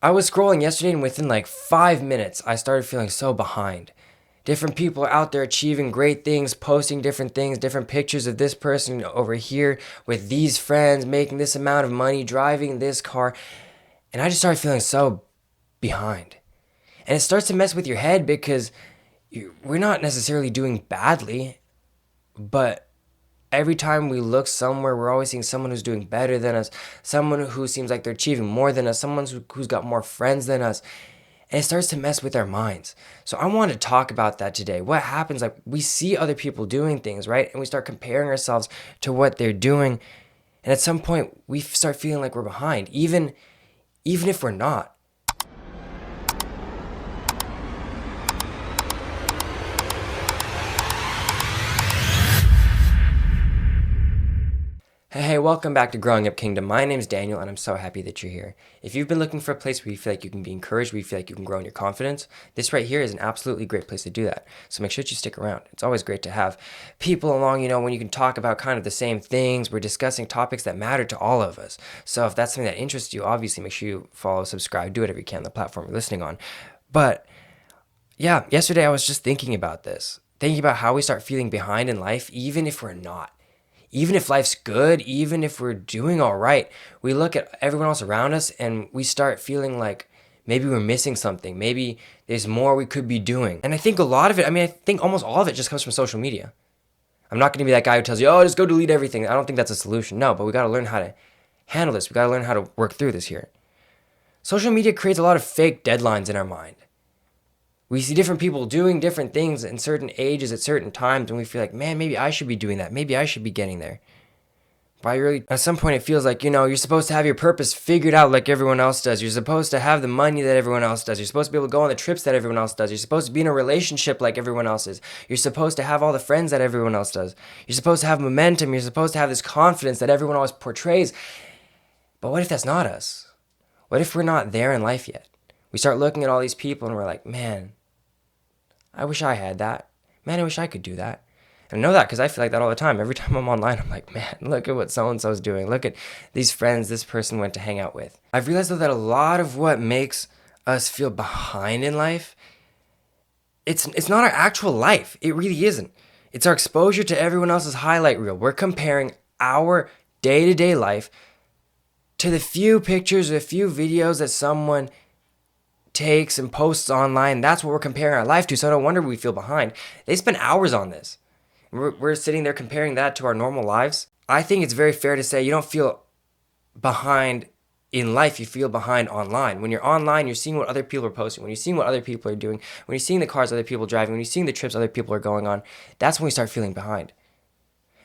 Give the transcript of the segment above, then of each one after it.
I was scrolling yesterday and within like 5 minutes, I started feeling so behind. Different people are out there achieving great things, posting different things, different pictures of this person over here with these friends, making this amount of money, driving this car. And I just started feeling so behind. And it starts to mess with your head because we're not necessarily doing badly, but every time we look somewhere, we're always seeing someone who's doing better than us, someone who seems like they're achieving more than us, someone who's got more friends than us. And it starts to mess with our minds. So I want to talk about that today. What happens, like we see other people doing things, right? And we start comparing ourselves to what they're doing. And at some point, we start feeling like we're behind, even if we're not. Hey, welcome back to Growing Up Kingdom. My name's Daniel, and I'm so happy that you're here. If you've been looking for a place where you feel like you can be encouraged, where you feel like you can grow in your confidence, this right here is an absolutely great place to do that. So make sure that you stick around. It's always great to have people along, when you can talk about kind of the same things. We're discussing topics that matter to all of us. So if that's something that interests you, obviously make sure you follow, subscribe, do whatever you can on the platform you're listening on. But yeah, yesterday I was just thinking about this, thinking about how we start feeling behind in life, even if we're not. Even if life's good, even if we're doing all right, we look at everyone else around us and we start feeling like maybe we're missing something. Maybe there's more we could be doing. And I think a lot of it, I think almost all of it just comes from social media. I'm not going to be that guy who tells you, oh, just go delete everything. I don't think that's a solution. No, but we got to learn how to handle this. We got to learn how to work through this here. Social media creates a lot of fake deadlines in our mind. We see different people doing different things in certain ages at certain times, and we feel like, man, maybe I should be doing that. Maybe I should be getting there. But at some point, it feels like, you're supposed to have your purpose figured out like everyone else does. You're supposed to have the money that everyone else does. You're supposed to be able to go on the trips that everyone else does. You're supposed to be in a relationship like everyone else is. You're supposed to have all the friends that everyone else does. You're supposed to have momentum. You're supposed to have this confidence that everyone always portrays. But what if that's not us? What if we're not there in life yet? We start looking at all these people and we're like, man, I wish I had that. Man, I wish I could do that. And I know that because I feel like that all the time. Every time I'm online, I'm like, man, look at what so-and-so's doing. Look at these friends this person went to hang out with. I've realized, though, that a lot of what makes us feel behind in life, it's not our actual life. It really isn't. It's our exposure to everyone else's highlight reel. We're comparing our day-to-day life to the few pictures or the few videos that someone takes and posts online. That's what we're comparing our life to. So no wonder we feel behind. They spend hours on this. We're sitting there comparing that to our normal lives. I think it's very fair to say you don't feel behind in life. You feel behind online. When you're online, you're seeing what other people are posting. When you're seeing what other people are doing, when you're seeing the cars other people are driving, when you're seeing the trips other people are going on, that's when we start feeling behind.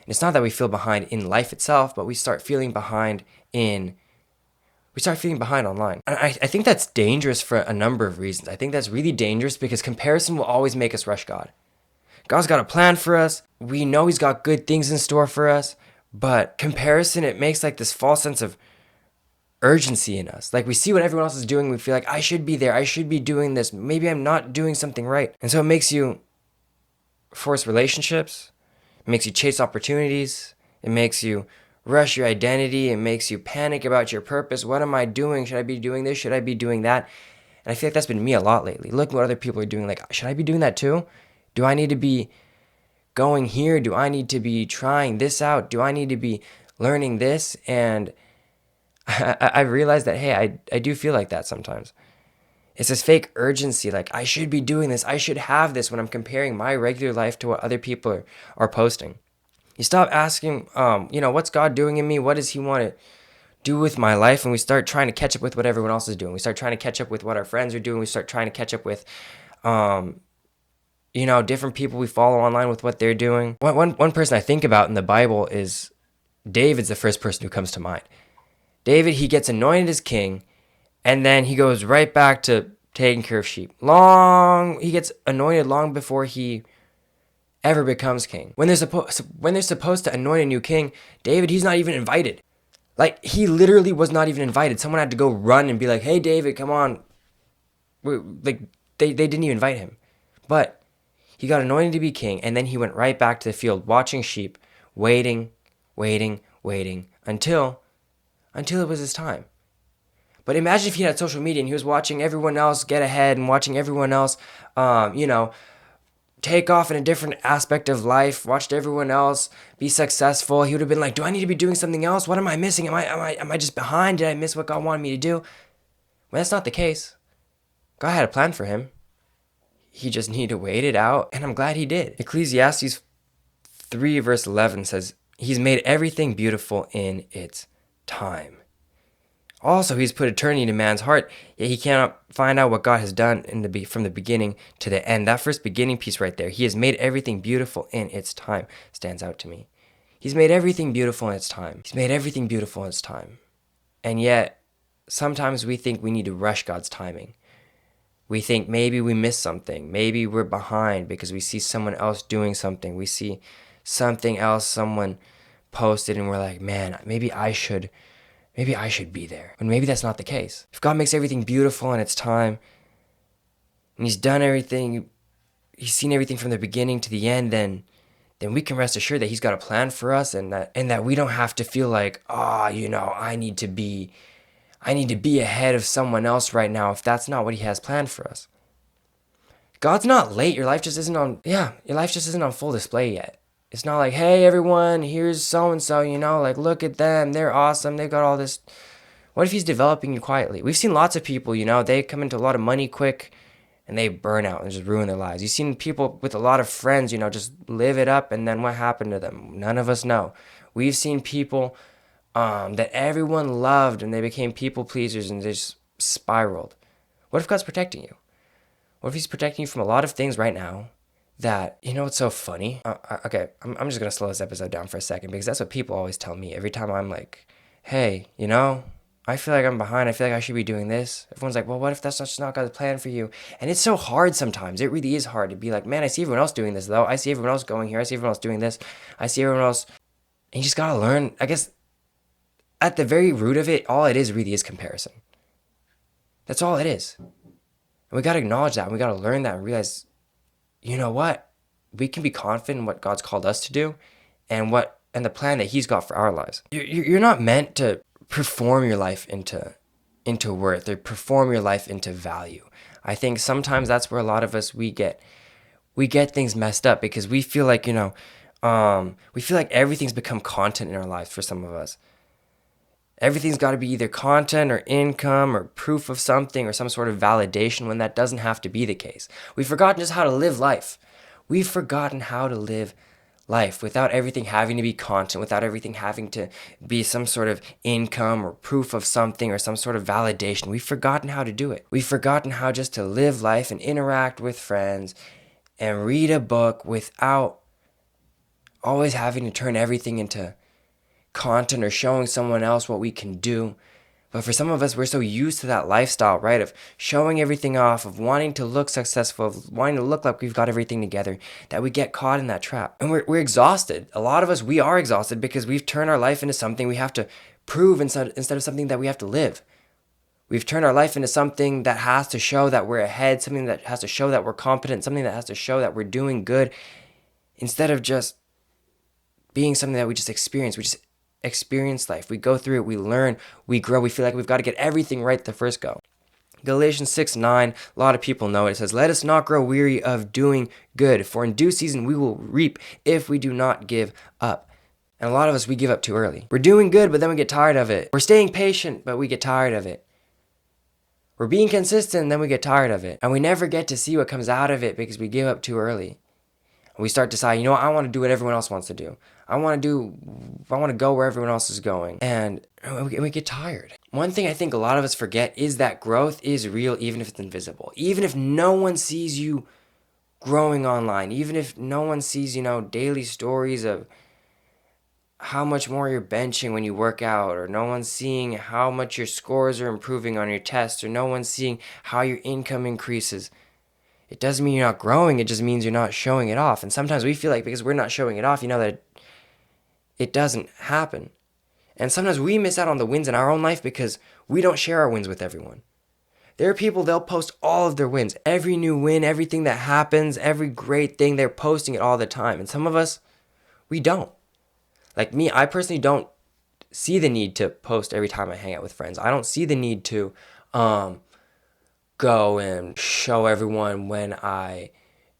And it's not that we feel behind in life itself, but we start feeling behind online. And I think that's dangerous for a number of reasons. I think that's really dangerous because comparison will always make us rush God. God's got a plan for us. We know He's got good things in store for us. But comparison, it makes like this false sense of urgency in us. Like we see what everyone else is doing. We feel like I should be there. I should be doing this. Maybe I'm not doing something right. And so it makes you force relationships. It makes you chase opportunities. It makes you rush your identity. It makes you panic about your purpose. What am I doing? Should I be doing this? Should I be doing that? And I feel like that's been me a lot lately. Looking at what other people are doing, like, should I be doing that too? Do I need to be going here? Do I need to be trying this out? Do I need to be learning this? And I realized that, hey, I do feel like that sometimes. It's this fake urgency, like I should be doing this. I should have this when I'm comparing my regular life to what other people are posting. You stop asking, what's God doing in me? What does He want to do with my life? And we start trying to catch up with what everyone else is doing. We start trying to catch up with what our friends are doing. We start trying to catch up with, different people we follow online with what they're doing. One person I think about in the Bible is David's the first person who comes to mind. David, he gets anointed as king, and then he goes right back to taking care of sheep. He gets anointed long before he ever becomes king. When they're supposed to anoint a new king, David, he's not even invited. Like, he literally was not even invited. Someone had to go run and be like, hey, David, come on. They didn't even invite him. But he got anointed to be king, and then he went right back to the field watching sheep, waiting until it was his time. But imagine if he had social media and he was watching everyone else get ahead and watching everyone else, you know, take off in a different aspect of life, watched everyone else be successful. He would have been like, do I need to be doing something else? What am I missing? Am I just behind? Did I miss what God wanted me to do? Well, that's not the case. God had a plan for him. He just needed to wait it out, and I'm glad he did. Ecclesiastes 3 verse 11 says, he's made everything beautiful in its time. Also, he's put eternity into man's heart, yet he cannot find out what God has done from the beginning to the end. That first beginning piece right there, he has made everything beautiful in its time, stands out to me. He's made everything beautiful in its time. He's made everything beautiful in its time. And yet, sometimes we think we need to rush God's timing. We think maybe we missed something. Maybe we're behind because we see someone else doing something. We see something else someone posted and we're like, man, maybe I should be there. But maybe that's not the case. If God makes everything beautiful in its time, and he's done everything, he's seen everything from the beginning to the end, then we can rest assured that he's got a plan for us, and that we don't have to feel like, I need to be ahead of someone else right now if that's not what he has planned for us. God's not late. Your life just isn't on full display yet. It's not like, hey, everyone, here's so-and-so, like, look at them. They're awesome. They've got all this. What if he's developing you quietly? We've seen lots of people, they come into a lot of money quick and they burn out and just ruin their lives. You've seen people with a lot of friends, just live it up, and then what happened to them? None of us know. We've seen people that everyone loved and they became people pleasers and they just spiraled. What if God's protecting you? What if he's protecting you from a lot of things right now that, what's so funny? Okay, I'm just going to slow this episode down for a second because that's what people always tell me every time I'm like, hey, I feel like I'm behind. I feel like I should be doing this. Everyone's like, well, what if that's just not God's plan for you? And it's so hard sometimes. It really is hard to be like, man, I see everyone else doing this though. I see everyone else going here. I see everyone else doing this. I see everyone else. And you just got to learn, I guess, at the very root of it, all it is really is comparison. That's all it is. And we got to acknowledge that. And we got to learn that and realize, you know what? We can be confident in what God's called us to do and the plan that he's got for our lives. You're not meant to perform your life into worth or perform your life into value. I think sometimes that's where a lot of us, we get things messed up because we feel like, we feel like everything's become content in our lives for some of us. Everything's got to be either content or income or proof of something or some sort of validation when that doesn't have to be the case. We've forgotten just how to live life. We've forgotten how to live life without everything having to be content, without everything having to be some sort of income or proof of something or some sort of validation. We've forgotten how to do it. We've forgotten how just to live life and interact with friends and read a book without always having to turn everything into content or showing someone else what we can do. But for some of us, we're so used to that lifestyle, right? Of showing everything off, of wanting to look successful, of wanting to look like we've got everything together, that we get caught in that trap. And we're exhausted. A lot of us, we are exhausted because we've turned our life into something we have to prove instead of something that we have to live. We've turned our life into something that has to show that we're ahead, something that has to show that we're competent, something that has to show that we're doing good, instead of just being something that we just experience. We just experience life. We go through it, we learn, we grow. We feel like we've got to get everything right the first go. Galatians 6:9, a lot of people know it. It says, let us not grow weary of doing good, for in due season we will reap if we do not give up. And a lot of us, we give up too early. We're doing good, but then we get tired of it. We're staying patient, but we get tired of it. We're being consistent, and then we get tired of it. And we never get to see what comes out of it because we give up too early. And we start deciding, I want to do what everyone else wants to do. I want to go where everyone else is going. And we get tired. One thing I think a lot of us forget is that growth is real even if it's invisible. Even if no one sees you growing online. Even if no one sees, daily stories of how much more you're benching when you work out, or no one's seeing how much your scores are improving on your tests, or no one's seeing how your income increases. It doesn't mean you're not growing, it just means you're not showing it off. And sometimes we feel like because we're not showing it off, that it doesn't happen. And sometimes we miss out on the wins in our own life because we don't share our wins with everyone. There are people, they'll post all of their wins, every new win, everything that happens, every great thing, they're posting it all the time. And some of us, we don't. Like me, I personally don't see the need to post every time I hang out with friends. I don't see the need to go and show everyone when I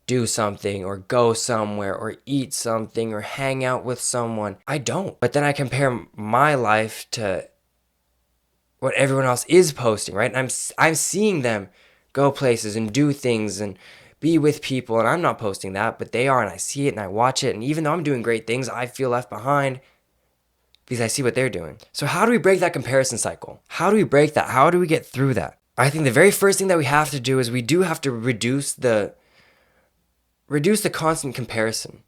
do something or go somewhere or eat something or hang out with someone. I don't. But then I compare my life to what everyone else is posting, right? And I'm seeing them go places and do things and be with people, and I'm not posting that, but they are, and I see it and I watch it, and even though I'm doing great things, I feel left behind because I see what they're doing. So how do we break that comparison cycle? How do we break that? How do we get through that? I think the very first thing that we have to do is we do have to reduce the constant comparison.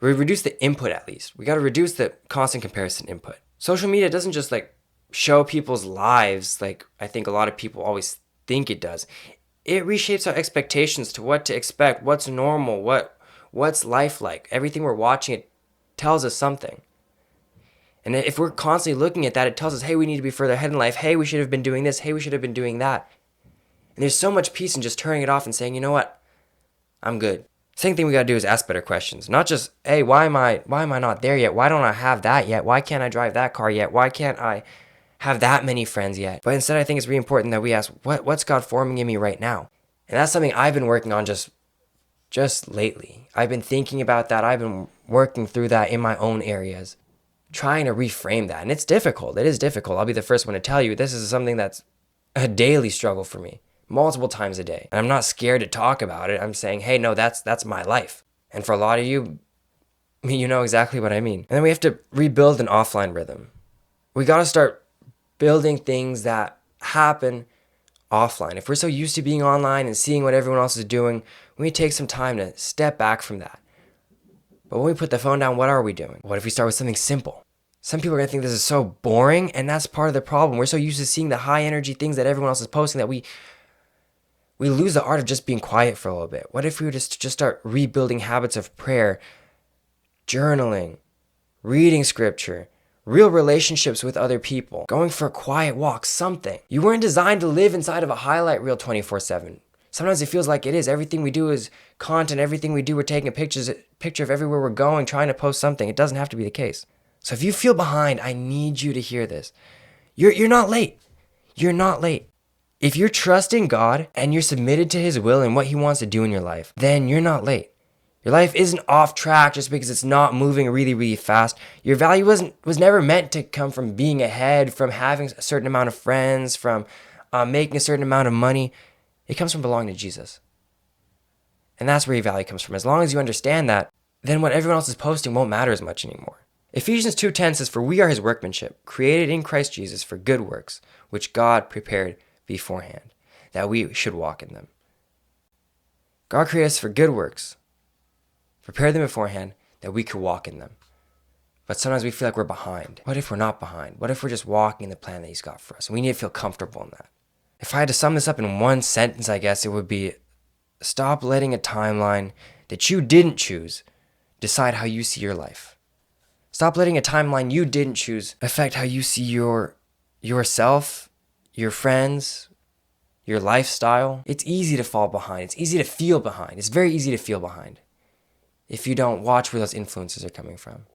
We reduce the input, at least. We got to reduce the constant comparison input. Social media doesn't just like show people's lives like I think a lot of people always think it does. It reshapes our expectations to what to expect, what's normal, what's life like. Everything we're watching, it tells us something. And if we're constantly looking at that, it tells us, hey, we need to be further ahead in life. Hey, we should have been doing this. Hey, we should have been doing that. And there's so much peace in just turning it off and saying, you know what? I'm good. Same thing we gotta do is ask better questions. Not just, hey, why am I not there yet? Why don't I have that yet? Why can't I drive that car yet? Why can't I have that many friends yet? But instead, I think it's really important that we ask, what's God forming in me right now? And that's something I've been working on just lately. I've been thinking about that. I've been working through that in my own areas, trying to reframe that. And it's difficult. It is difficult. I'll be the first one to tell you, this is something that's a daily struggle for me, multiple times a day. And I'm not scared to talk about it. I'm saying, hey, no, that's my life. And for a lot of you, you know exactly what I mean. And then we have to rebuild an offline rhythm. We got to start building things that happen offline. If we're so used to being online and seeing what everyone else is doing, we need to take some time to step back from that. But when we put the phone down, what are we doing? What if we start with something simple? Some people are going to think this is so boring, and that's part of the problem. We're so used to seeing the high energy things that everyone else is posting that we lose the art of just being quiet for a little bit. What if we were just start rebuilding habits of prayer, journaling, reading scripture, real relationships with other people, going for a quiet walk, something. You weren't designed to live inside of a highlight reel 24/7. Sometimes it feels like it is. Everything we do is content. Everything we do, we're taking a picture of everywhere we're going, trying to post something. It doesn't have to be the case. So if you feel behind, I need you to hear this. You're not late. You're not late. If you're trusting God and you're submitted to His will and what He wants to do in your life, then you're not late. Your life isn't off track just because it's not moving really, really fast. Your value was never meant to come from being ahead, from having a certain amount of friends, from making a certain amount of money. It comes from belonging to Jesus. And that's where your value comes from. As long as you understand that, then what everyone else is posting won't matter as much anymore. Ephesians 2:10 says, "For we are His workmanship, created in Christ Jesus for good works, which God prepared beforehand, that we should walk in them." God created us for good works, prepared them beforehand, that we could walk in them. But sometimes we feel like we're behind. What if we're not behind? What if we're just walking in the plan that He's got for us? And we need to feel comfortable in that. If I had to sum this up in one sentence, I guess it would be, stop letting a timeline that you didn't choose decide how you see your life. Stop letting a timeline you didn't choose affect how you see yourself, your friends, your lifestyle. It's easy to fall behind. It's easy to feel behind. It's very easy to feel behind if you don't watch where those influences are coming from.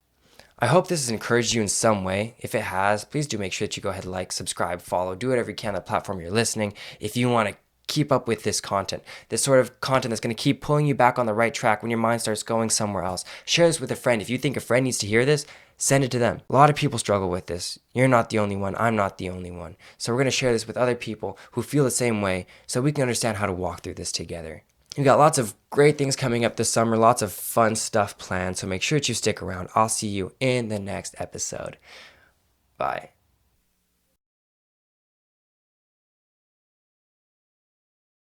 I hope this has encouraged you in some way. If it has, please do make sure that you go ahead and like, subscribe, follow, do whatever you can on the platform you're listening. If you want to keep up with this content, this sort of content that's going to keep pulling you back on the right track when your mind starts going somewhere else, share this with a friend. If you think a friend needs to hear this, send it to them. A lot of people struggle with this. You're not the only one. I'm not the only one. So we're going to share this with other people who feel the same way so we can understand how to walk through this together. We've got lots of great things coming up this summer, lots of fun stuff planned, so make sure that you stick around. I'll see you in the next episode. Bye.